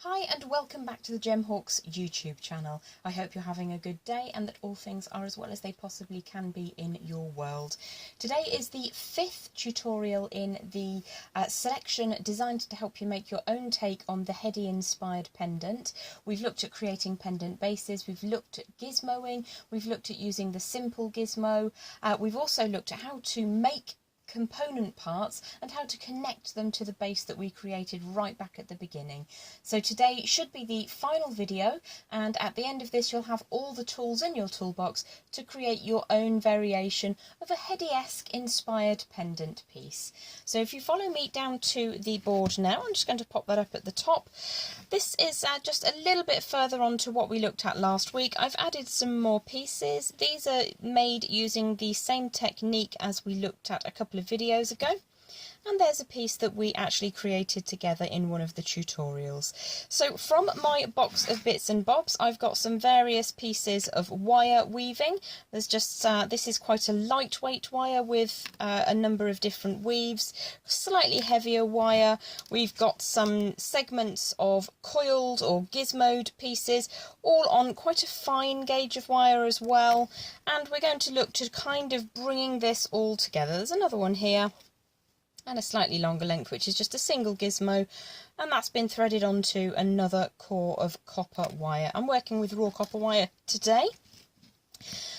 Hi and welcome back to the Gemhawks YouTube channel. I hope you're having a good day and that all things are as well as they possibly can be in your world. Today is the 5th tutorial in the selection designed to help you make your own take on the Heady Inspired Pendant. We've looked at creating pendant bases, we've looked at gizmoing, we've looked at using the simple gizmo, we've also looked at how to make component parts and how to connect them to the base that we created right back at the beginning. So today should be the final video, and at the end of this you'll have all the tools in your toolbox to create your own variation of a Heady-esque inspired pendant piece. So if you follow me down to the board now, I'm just going to pop that up at the top. This is just a little bit further on to what we looked at last week. I've added some more pieces. These are made using the same technique as we looked at a couple of videos ago, and there's a piece that we actually created together in one of the tutorials. So from my box of bits and bobs, I've got some various pieces of wire weaving. There's just this is quite a lightweight wire with a number of different weaves, slightly heavier wire. We've got some segments of coiled or gizmoed pieces, all on quite a fine gauge of wire as well, and we're going to look to kind of bringing this all together. There's another one here and a slightly longer length, which is just a single gizmo, and that's been threaded onto another core of copper wire. I'm working with raw copper wire today.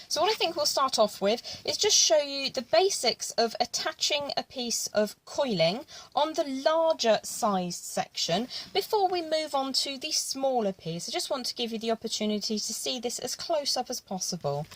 So what I think we'll start off with is just show you the basics of attaching a piece of coiling on the larger sized section before we move on to the smaller piece. I just want to give you the opportunity to see this as close up as possible.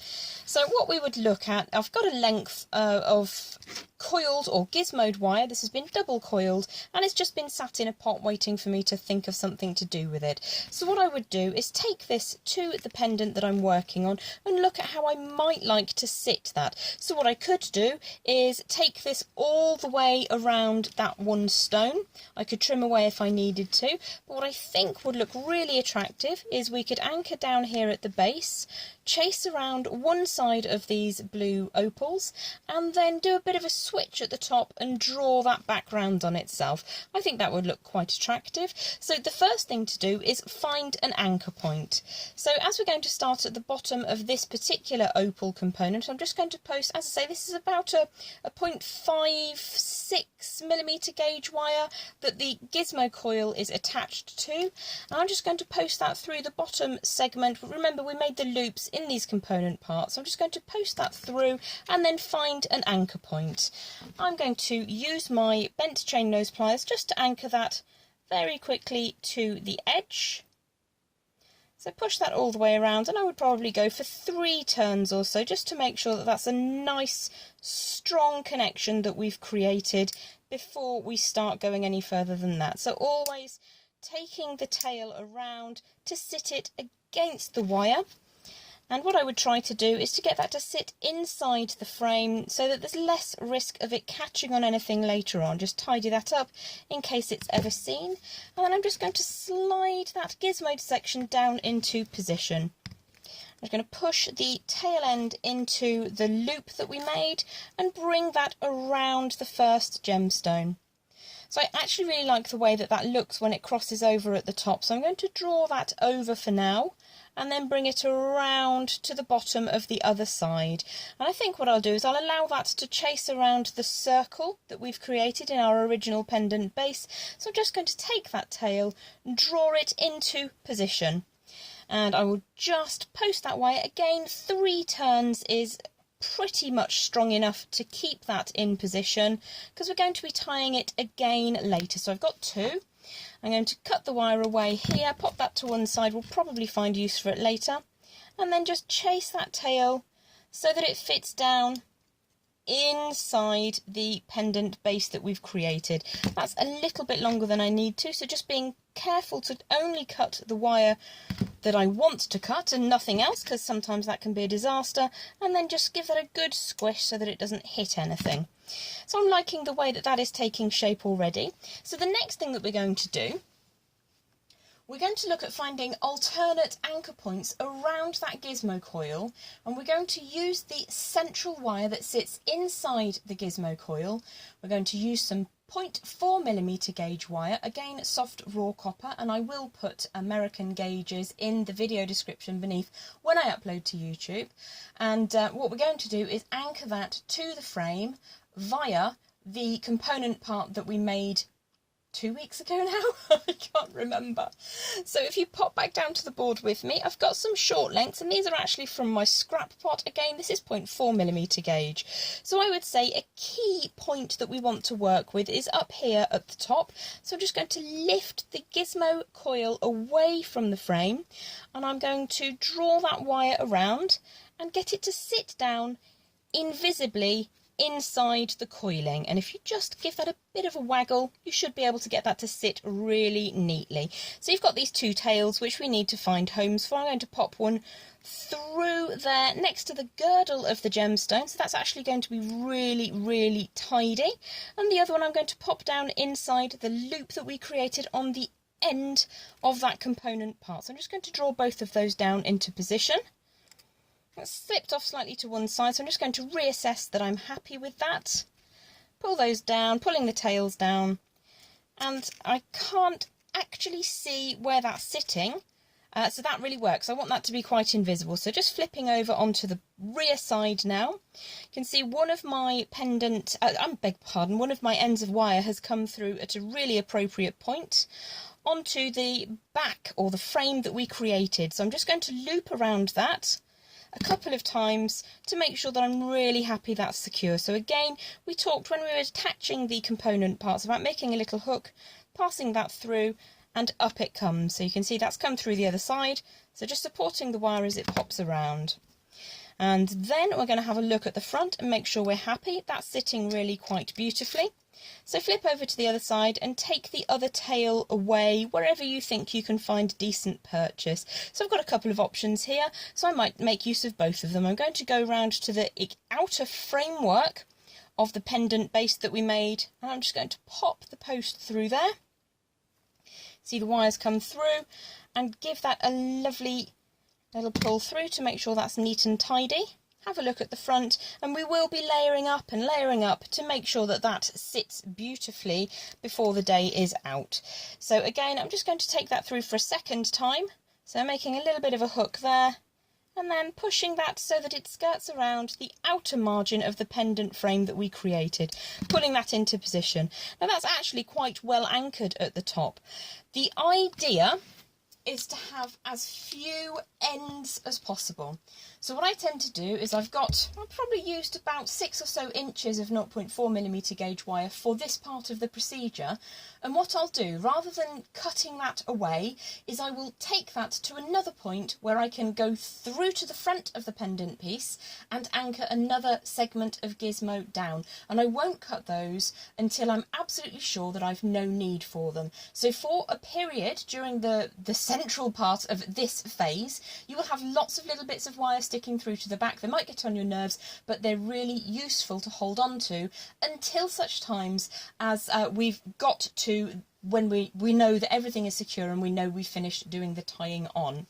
So what we would look at, I've got a length of coiled or gizmoed wire. This has been double coiled and it's just been sat in a pot waiting for me to think of something to do with it. So what I would do is take this to the pendant that I'm working on and look at how I might like to sit that. So what I could do is take this all the way around that one stone. I could trim away if I needed to, but what I think would look really attractive is we could anchor down here at the base, chase around one side of these blue opals, and then do a bit of a switch at the top and draw that background on itself. I think that would look quite attractive. So the first thing to do is find an anchor point. So as we're going to start at the bottom of this particular opal component, I'm just going to post, as I say, this is about a 0.56mm gauge wire that the gizmo coil is attached to, and I'm just going to post that through the bottom segment. Remember, we made the loops in these component parts, so I'm just going to post that through and then find an anchor point. I'm going to use my bent chain nose pliers just to anchor that very quickly to the edge. So push that all the way around, and I would probably go for 3 turns or so just to make sure that that's a nice strong connection that we've created before we start going any further than that. So always taking the tail around to sit it against the wire. And what I would try to do is to get that to sit inside the frame so that there's less risk of it catching on anything later on. Just tidy that up in case it's ever seen. And then I'm just going to slide that gizmoed section down into position. I'm going to push the tail end into the loop that we made and bring that around the first gemstone. So I actually really like the way that that looks when it crosses over at the top. So I'm going to draw that over for now, and then bring it around to the bottom of the other side. And I think what I'll do is I'll allow that to chase around the circle that we've created in our original pendant base. So I'm just going to take that tail and draw it into position. And I will just post that wire again. 3 turns is pretty much strong enough to keep that in position, because we're going to be tying it again later. So I've got 2. I'm going to cut the wire away here, pop that to one side, we'll probably find use for it later, and then just chase that tail so that it fits down inside the pendant base that we've created. That's a little bit longer than I need to, so just being careful to only cut the wire that I want to cut and nothing else, because sometimes that can be a disaster, and then just give that a good squish so that it doesn't hit anything. So I'm liking the way that that is taking shape already. So the next thing that we're going to do, we're going to look at finding alternate anchor points around that gizmo coil, and we're going to use the central wire that sits inside the gizmo coil. We're going to use some 0.4mm gauge wire, again soft raw copper, and I will put American gauges in the video description beneath when I upload to YouTube. And what we're going to do is anchor that to the frame via the component part that we made 2 weeks ago now. I can't remember. So if you pop back down to the board with me, I've got some short lengths, and these are actually from my scrap pot. Again, this is 0.4mm gauge. So I would say a key point that we want to work with is up here at the top. So I'm just going to lift the gizmo coil away from the frame, and I'm going to draw that wire around and get it to sit down invisibly inside the coiling. And if you just give that a bit of a waggle, you should be able to get that to sit really neatly. So you've got these two tails which we need to find homes for. I'm going to pop one through there next to the girdle of the gemstone, so that's actually going to be really tidy, and the other one I'm going to pop down inside the loop that we created on the end of that component part. So I'm just going to draw both of those down into position. It's slipped off slightly to one side, so I'm just going to reassess that I'm happy with that. Pull those down, pulling the tails down, and I can't actually see where that's sitting, so that really works. I want that to be quite invisible, so just flipping over onto the rear side now. You can see one of my pendant, one of my ends of wire has come through at a really appropriate point onto the back or the frame that we created. So I'm just going to loop around that a couple of times to make sure that I'm really happy that's secure. So again, we talked when we were attaching the component parts about making a little hook, passing that through, and up it comes. So you can see that's come through the other side, so just supporting the wire as it pops around. And then we're going to have a look at the front and make sure we're happy. That's sitting really quite beautifully. So flip over to the other side and take the other tail away wherever you think you can find a decent purchase. So I've got a couple of options here, so I might make use of both of them. I'm going to go round to the outer framework of the pendant base that we made, and I'm just going to pop the post through there. See the wires come through, and give that a lovely little pull through to make sure that's neat and tidy. Have a look at the front, and we will be layering up and layering up to make sure that that sits beautifully before the day is out. So again, I'm just going to take that through for a second time. So making a little bit of a hook there, and then pushing that so that it skirts around the outer margin of the pendant frame that we created, pulling that into position. Now that's actually quite well anchored at the top. The idea is to have as few ends as possible. So what I tend to do is I've probably used about 6 or so inches of 0.4mm gauge wire for this part of the procedure, and what I'll do, rather than cutting that away, is I will take that to another point where I can go through to the front of the pendant piece and anchor another segment of gizmo down, and I won't cut those until I'm absolutely sure that I've no need for them. So for a period during the central part of this phase, you will have lots of little bits of wire sticking through to the back. They might get on your nerves, but they're really useful to hold on to until such times as we've got to when we know that everything is secure and we know we've finished doing the tying on.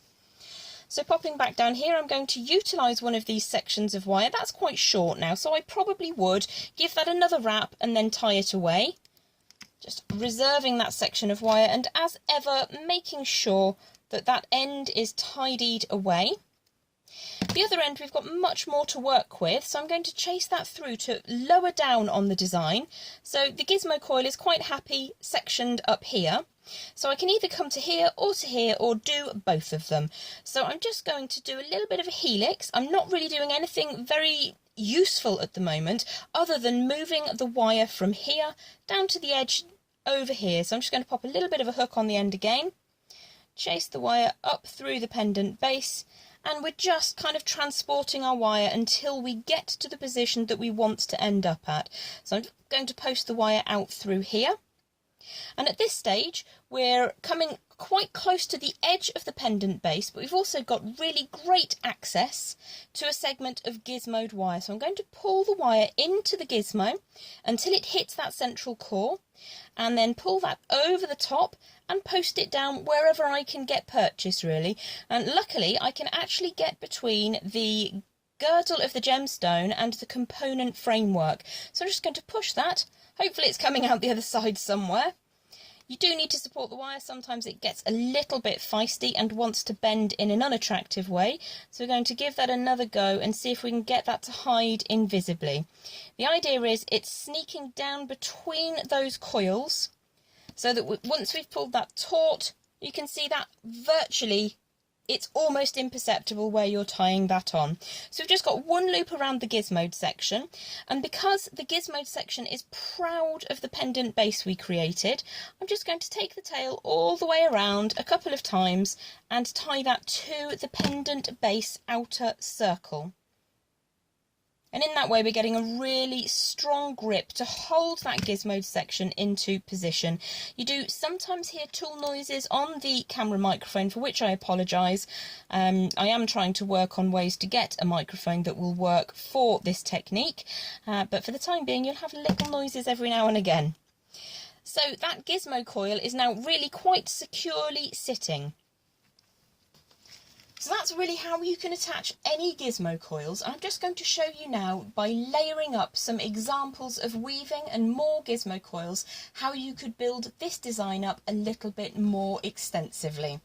So popping back down here, I'm going to utilise one of these sections of wire. That's quite short now, so I probably would give that another wrap and then tie it away. Just reserving that section of wire, and as ever making sure that that end is tidied away. The other end we've got much more to work with, so I'm going to chase that through to lower down on the design. So the gizmo coil is quite happy sectioned up here, so I can either come to here or do both of them. So I'm just going to do a little bit of a helix. I'm not really doing anything very useful at the moment other than moving the wire from here down to the edge over here. So I'm just going to pop a little bit of a hook on the end again, chase the wire up through the pendant base, and we're just kind of transporting our wire until we get to the position that we want to end up at. So I'm going to post the wire out through here, And at this stage, we're coming quite close to the edge of the pendant base, but we've also got really great access to a segment of gizmoed wire. So I'm going to pull the wire into the gizmo until it hits that central core, and then pull that over the top and post it down wherever I can get purchase, really. And luckily, I can actually get between the girdle of the gemstone and the component framework. So I'm just going to push that. Hopefully it's coming out the other side somewhere. You do need to support the wire. Sometimes it gets a little bit feisty and wants to bend in an unattractive way. So we're going to give that another go and see if we can get that to hide invisibly. The idea is it's sneaking down between those coils so that once we've pulled that taut, you can see that virtually it's almost imperceptible where you're tying that on. So we've just got one loop around the gizmoed section, and because the gizmoed section is proud of the pendant base we created, I'm just going to take the tail all the way around a couple of times and tie that to the pendant base outer circle. And in that way, we're getting a really strong grip to hold that gizmoed section into position. You do sometimes hear tool noises on the camera microphone, for which I apologise. I am trying to work on ways to get a microphone that will work for this technique, but for the time being, you'll have little noises every now and again. So that gizmo coil is now really quite securely sitting. So that's really how you can attach any gizmo coils. I'm just going to show you now, by layering up some examples of weaving and more gizmo coils, how you could build this design up a little bit more extensively.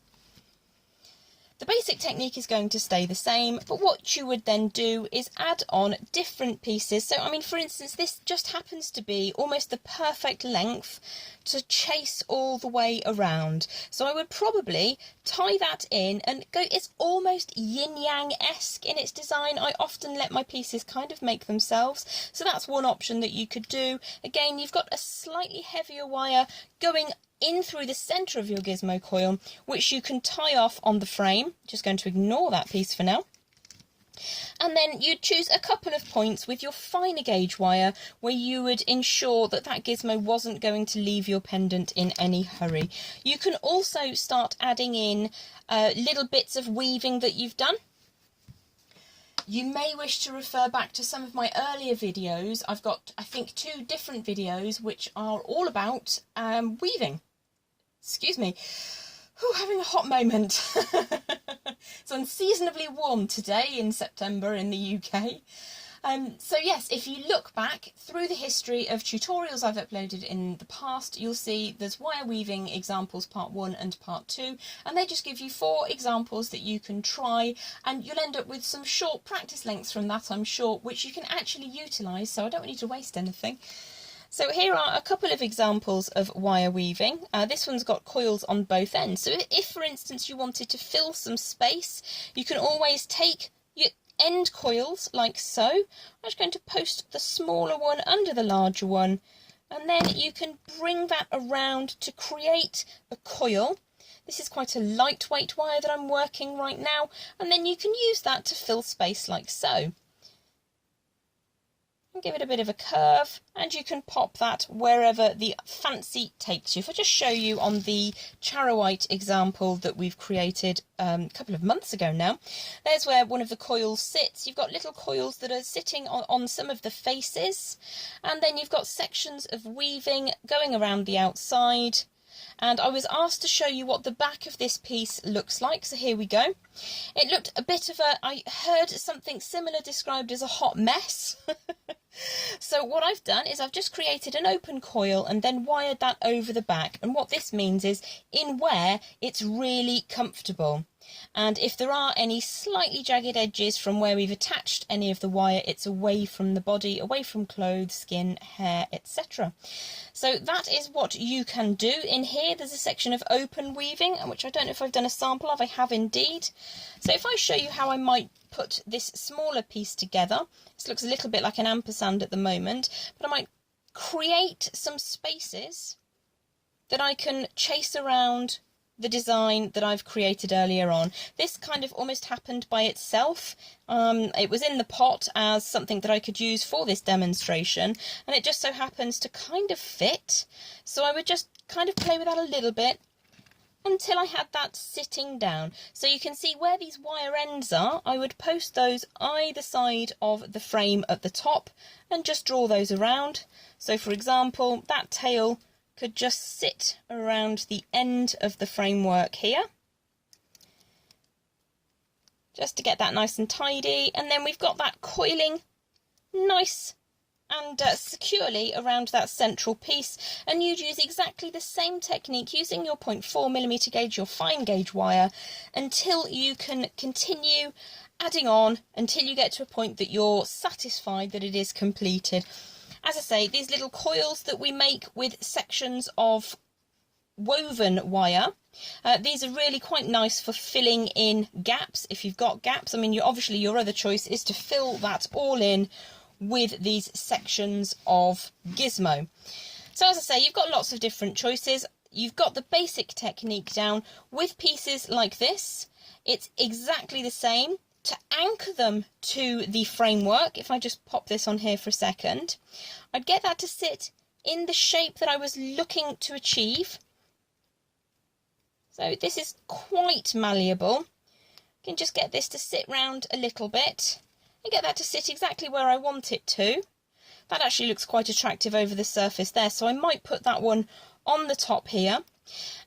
The basic technique is going to stay the same, but what you would then do is add on different pieces. So, I mean, for instance, this just happens to be almost the perfect length to chase all the way around. So I would probably tie that in and go, it's almost yin-yang-esque in its design. I often let my pieces kind of make themselves. So that's one option that you could do. Again, you've got a slightly heavier wire going in through the centre of your gizmo coil, which you can tie off on the frame. Just going to ignore that piece for now. And then you'd choose a couple of points with your finer gauge wire where you would ensure that that gizmo wasn't going to leave your pendant in any hurry. You can also start adding in little bits of weaving that you've done. You may wish to refer back to some of my earlier videos. I've got, I think, 2 different videos which are all about weaving. Excuse me. Ooh, having a hot moment. It's unseasonably warm today in September in the UK. So yes, if you look back through the history of tutorials I've uploaded in the past, you'll see there's wire weaving examples part 1 and part 2, and they just give you 4 examples that you can try, and you'll end up with some short practice lengths from that, I'm sure, which you can actually utilise, so I don't want you to waste anything. So here are a couple of examples of wire weaving. This one's got coils on both ends. So if, for instance, you wanted to fill some space, you can always take your end coils like so. I'm just going to post the smaller one under the larger one, and then you can bring that around to create a coil. This is quite a lightweight wire that I'm working right now, and then you can use that to fill space like so. And give it a bit of a curve, and you can pop that wherever the fancy takes you. If I just show you on the Charoite example that we've created a couple of months ago now, there's where one of the coils sits. You've got little coils that are sitting on some of the faces, and then you've got sections of weaving going around the outside. And I was asked to show you what the back of this piece looks like, so here we go. It looked a bit of I heard something similar described as a hot mess. So what I've done is I've just created an open coil and then wired that over the back, and what this means is in wear it's really comfortable. And if there are any slightly jagged edges from where we've attached any of the wire, it's away from the body, away from clothes, skin, hair, etc. So that is what you can do. In here there's a section of open weaving, which I don't know if I've done a sample of. I have indeed. So if I show you how I might put this smaller piece together, this looks a little bit like an ampersand at the moment, but I might create some spaces that I can chase around the design that I've created earlier on. This kind of almost happened by itself. It was in the pot as something that I could use for this demonstration, and it just so happens to kind of fit. So I would just kind of play with that a little bit until I had that sitting down. So you can see where these wire ends are. I would post those either side of the frame at the top and just draw those around. So for example, that tail could just sit around the end of the framework here, just to get that nice and tidy. And then we've got that coiling nice and securely around that central piece, and you'd use exactly the same technique using your 0.4mm gauge, your fine gauge wire, until you can continue adding on until you get to a point that you're satisfied that it is completed. As I say, these little coils that we make with sections of woven wire, these are really quite nice for filling in gaps. If you've got gaps, I mean, obviously your other choice is to fill that all in with these sections of Gizmo. So as I say, you've got lots of different choices. You've got the basic technique down. With pieces like this, it's exactly the same. To anchor them to the framework, if I just pop this on here for a second, I'd get that to sit in the shape that I was looking to achieve. So this is quite malleable. I can just get this to sit round a little bit and get that to sit exactly where I want it to. That actually looks quite attractive over the surface there, so I might put that one on the top here.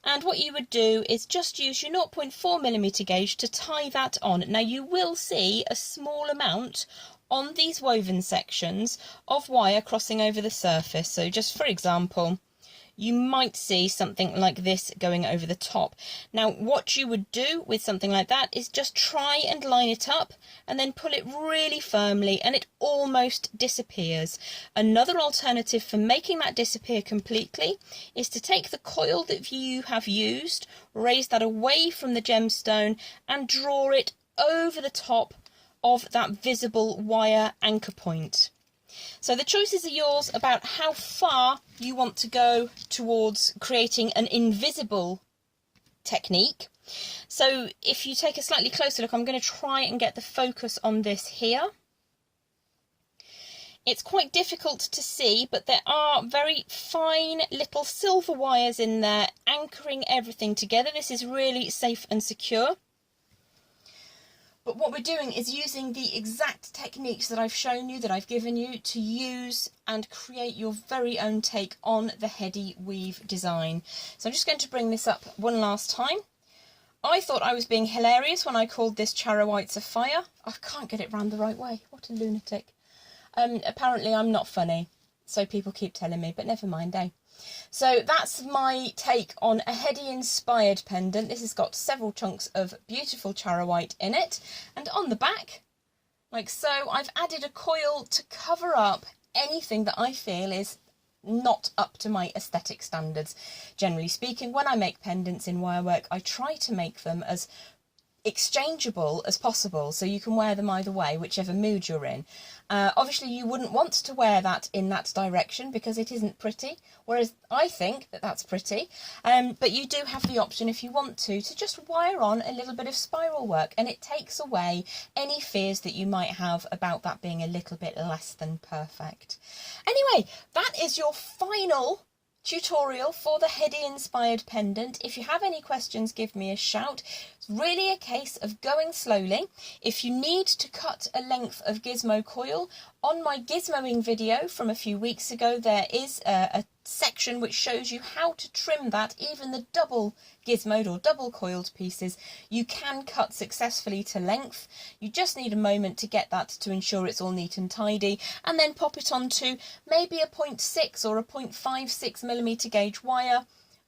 And what you would do is just use your 0.4mm gauge to tie that on. Now you will see a small amount on these woven sections of wire crossing over the surface. So just for example, you might see something like this going over the top. Now what you would do with something like that is just try and line it up and then pull it really firmly, and it almost disappears. Another alternative for making that disappear completely is to take the coil that you have used, raise that away from the gemstone and draw it over the top of that visible wire anchor point. So the choices are yours about how far you want to go towards creating an invisible technique. So if you take a slightly closer look, I'm going to try and get the focus on this here. It's quite difficult to see, but there are very fine little silver wires in there anchoring everything together. This is really safe and secure. But what we're doing is using the exact techniques that I've shown you, that I've given you, to use and create your very own take on the Heady Weave design. So I'm just going to bring this up one last time. I thought I was being hilarious when I called this Charoite of Fire. I can't get it round the right way. What a lunatic. Apparently I'm not funny, so people keep telling me, but never mind, eh? So that's my take on a Heady inspired pendant. This has got several chunks of beautiful Charoite in it, and on the back, like so, I've added a coil to cover up anything that I feel is not up to my aesthetic standards. Generally speaking, when I make pendants in wirework, I try to make them as exchangeable as possible, so you can wear them either way, whichever mood you're in. Obviously you wouldn't want to wear that in that direction because it isn't pretty, whereas I think that that's pretty, but you do have the option, if you want to just wire on a little bit of spiral work, and it takes away any fears that you might have about that being a little bit less than perfect. Anyway, that is your final tutorial for the Heady inspired pendant. If you have any questions, give me a shout. It's really a case of going slowly. If you need to cut a length of Gizmo coil, on my gizmoing video from a few weeks ago, there is a section which shows you how to trim that. Even the double gizmoed or double coiled pieces, you can cut successfully to length. You just need a moment to get that to ensure it's all neat and tidy, and then pop it onto maybe a 0.6 or a 0.56mm gauge wire.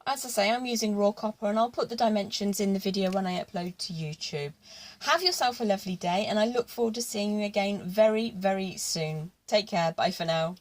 As I say, I'm using raw copper, and I'll put the dimensions in the video when I upload to YouTube. Have yourself a lovely day, and I look forward to seeing you again very, very soon. Take care. Bye for now.